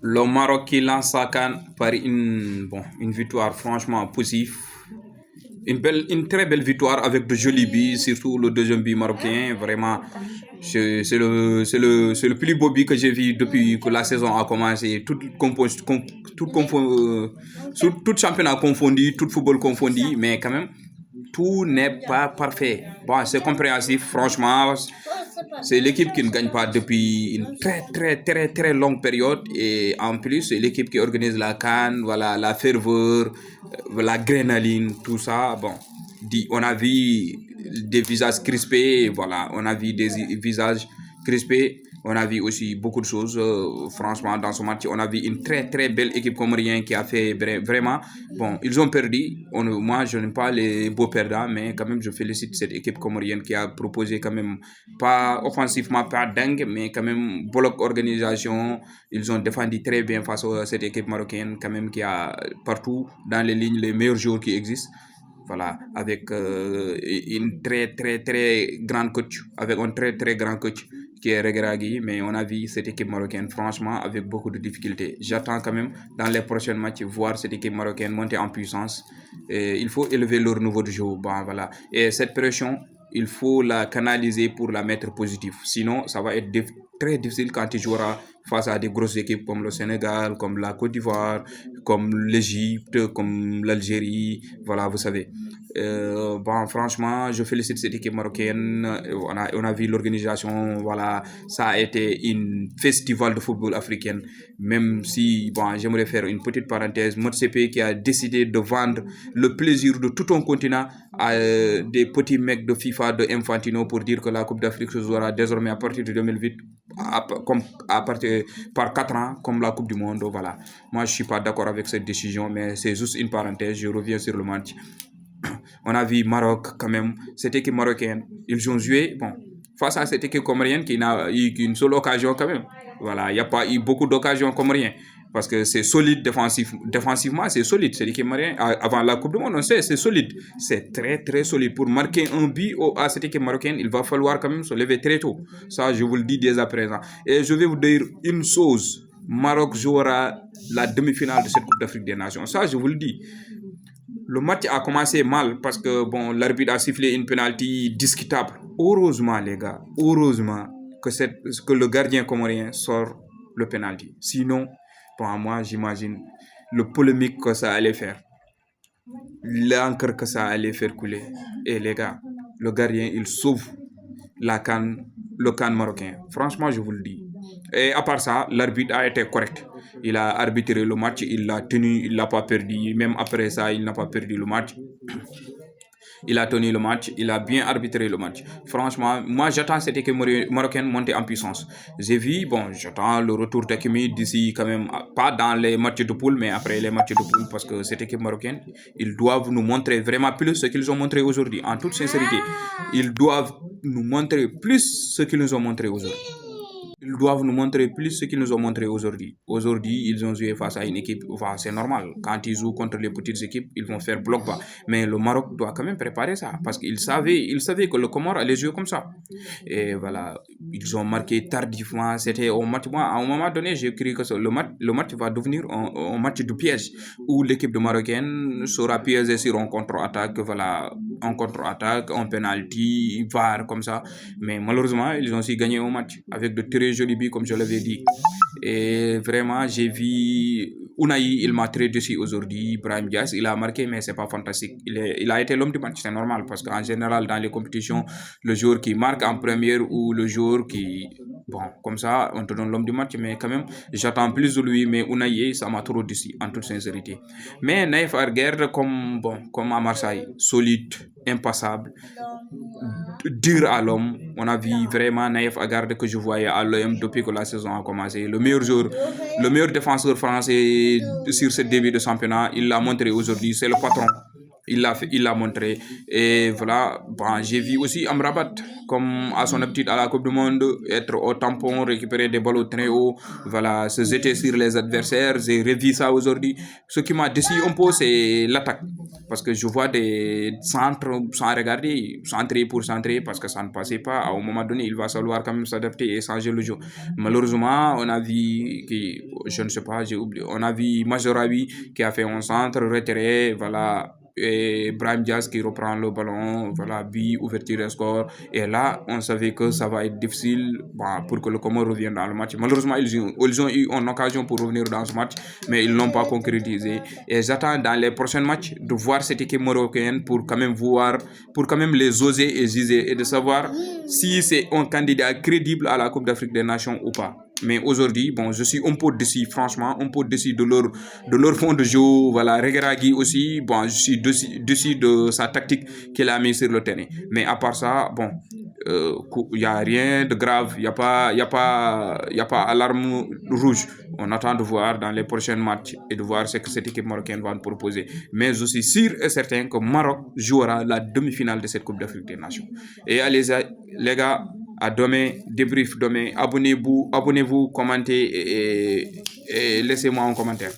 Le Maroc qui lance sa CAN par une victoire franchement positive. Une très belle victoire avec de jolis buts, surtout le deuxième but marocain. Vraiment, c'est le plus beau but que j'ai vu depuis que la saison a commencé. Tout championnat confondu, tout football confondu, mais quand même, tout n'est pas parfait. Bon, c'est compréhensif, franchement. C'est l'équipe qui ne gagne pas depuis une très très très très longue période et en plus c'est l'équipe qui organise la CAN, voilà, la ferveur, l'adrénaline, tout ça. Bon, on a vu des visages crispés, voilà, on a vu des visages crispés. On a vu aussi beaucoup de choses, franchement, dans ce match. On a vu une très très belle équipe comorienne qui a fait vraiment. Bon, ils ont perdu. Moi, je n'aime pas les beaux perdants, mais quand même, je félicite cette équipe comorienne qui a proposé quand même, pas offensivement, pas dingue, mais quand même, bloc organisation. Ils ont défendu très bien face à cette équipe marocaine, quand même, qui a partout dans les lignes les meilleurs joueurs qui existent. Voilà, avec une très très très grande coach, avec un très très grand coach qui est Regragui, mais on a vu cette équipe marocaine franchement avec beaucoup de difficultés. J'attends quand même dans les prochains matchs voir cette équipe marocaine monter en puissance. Et il faut élever leur niveau de jeu. Bon, voilà. Et cette pression, il faut la canaliser pour la mettre positive. Sinon, ça va être très difficile quand tu joueras face à des grosses équipes comme le Sénégal, comme la Côte d'Ivoire, comme l'Égypte, comme l'Algérie. Voilà, vous savez. Bon, franchement, je félicite cette équipe marocaine. On a vu l'organisation. Voilà, ça a été une festival de football africain. Même si, bon, j'aimerais faire une petite parenthèse. MotCP qui a décidé de vendre le plaisir de tout un continent à des petits mecs de FIFA, de Infantino, pour dire que la Coupe d'Afrique se jouera désormais à partir de 2008, comme à partir par 4 ans, comme la Coupe du Monde. Voilà. Moi, je suis pas d'accord avec cette décision, mais c'est juste une parenthèse. Je reviens sur le match. On a vu Maroc quand même, cette équipe marocaine, ils ont joué, bon, face à cette équipe comorienne qui n'a eu qu'une seule occasion quand même. Voilà, il n'y a pas eu beaucoup d'occasions comoriennes. Parce que c'est solide défensivement, c'est solide. C'est l'équipe marocaine. Avant la Coupe du Monde, on sait, c'est solide. C'est très, très solide. Pour marquer un but à cette équipe marocaine, il va falloir quand même se lever très tôt. Ça, je vous le dis dès à présent. Et je vais vous dire une chose. Maroc jouera la demi-finale de cette Coupe d'Afrique des Nations. Ça, je vous le dis. Le match a commencé mal parce que bon, l'arbitre a sifflé une penalty discutable. Heureusement, les gars, heureusement que le gardien comorien sort le penalty. Sinon, pour moi, j'imagine le polémique que ça allait faire, l'encre que ça allait faire couler. Et les gars, le gardien, il sauve la canne, le canne marocain. Franchement, je vous le dis. Et à part ça, l'arbitre a été correct. Il a arbitré le match, il l'a tenu, il l'a pas perdu. Même après ça, il n'a pas perdu le match. Il a tenu le match, il a bien arbitré le match. Franchement, moi j'attends cette équipe marocaine monter en puissance. J'ai vu, bon, j'attends le retour d'Akimi d'ici quand même, pas dans les matchs de poule, mais après les matchs de poule, parce que cette équipe marocaine, ils doivent nous montrer vraiment plus ce qu'ils ont montré aujourd'hui. En toute sincérité, ils doivent nous montrer plus ce qu'ils nous ont montré aujourd'hui. Ils doivent nous montrer plus ce qu'ils nous ont montré aujourd'hui. Aujourd'hui, ils ont joué face à une équipe, enfin, c'est normal. Quand ils jouent contre les petites équipes, ils vont faire bloc bas. Mais le Maroc doit quand même préparer ça parce qu'ils savaient que le Comore allait jouer comme ça. Et voilà, ils ont marqué tardivement. C'était au match. Moi, à un moment donné, j'ai cru que le match va devenir un match de piège où l'équipe de Marocaine sera piégée sur un contre-attaque. Voilà, un contre-attaque, un penalty, VAR, comme ça. Mais malheureusement, ils ont aussi gagné un match avec de très jolis buts, comme je l'avais dit. Et vraiment, j'ai vu Unai, il m'a très déçu aujourd'hui. Brahim Diaz, il a marqué, mais c'est pas fantastique. Il a été l'homme du match, c'est normal, parce qu'en général, dans les compétitions, le joueur qui marque en première ou le joueur qui. Bon, comme ça, on te donne l'homme du match, mais quand même, j'attends plus de lui. Mais Unai, ça m'a trop déçu, en toute sincérité. Mais Naïf Arguer, comme à Marseille, solide, impassable, dur à l'homme. On a vu vraiment Naïf Agarde que je voyais à l'OM depuis que la saison a commencé. Le meilleur joueur, le meilleur défenseur français sur ce début de championnat, il l'a montré aujourd'hui, c'est le patron. il l'a montré. Et voilà, bon, j'ai vu aussi Amrabat, comme à son habitude à la Coupe du Monde, être au tampon, récupérer des balles très haut, voilà, se jeter sur les adversaires. J'ai revu ça aujourd'hui. Ce qui m'a déçu un peu, c'est l'attaque. Parce que je vois des centres sans regarder, centrer pour centrer, parce que ça ne passait pas. À un moment donné, il va falloir quand même s'adapter et changer le jeu. Malheureusement, on a vu, je ne sais pas, j'ai oublié, on a vu Majorabi qui a fait un centre retiré, voilà, et Brahim Diaz qui reprend le ballon, voilà, but, ouverture et score. Et là, on savait que ça va être difficile, bon, pour que le Comore revienne dans le match. Malheureusement, ils ont eu une occasion pour revenir dans ce match, mais ils n'ont pas concrétisé. Et j'attends dans les prochains matchs de voir cette équipe marocaine pour quand même voir, pour quand même les oser et juger et de savoir si c'est un candidat crédible à la Coupe d'Afrique des Nations ou pas. Mais aujourd'hui, bon, je suis un peu déçu, franchement, un peu déçu de leur fond de jeu. Voilà, Regragui aussi, bon, je suis déçu de sa tactique qu'il a mis sur le terrain. Mais à part ça, bon, il n'y a rien de grave, il n'y a pas alarme rouge. On attend de voir dans les prochains matchs et de voir ce que cette équipe marocaine va nous proposer. Mais je suis sûr et certain que Maroc jouera la demi-finale de cette Coupe d'Afrique des Nations. Et allez, les gars, à demain, débrief demain. Abonnez-vous, commentez et laissez-moi un commentaire.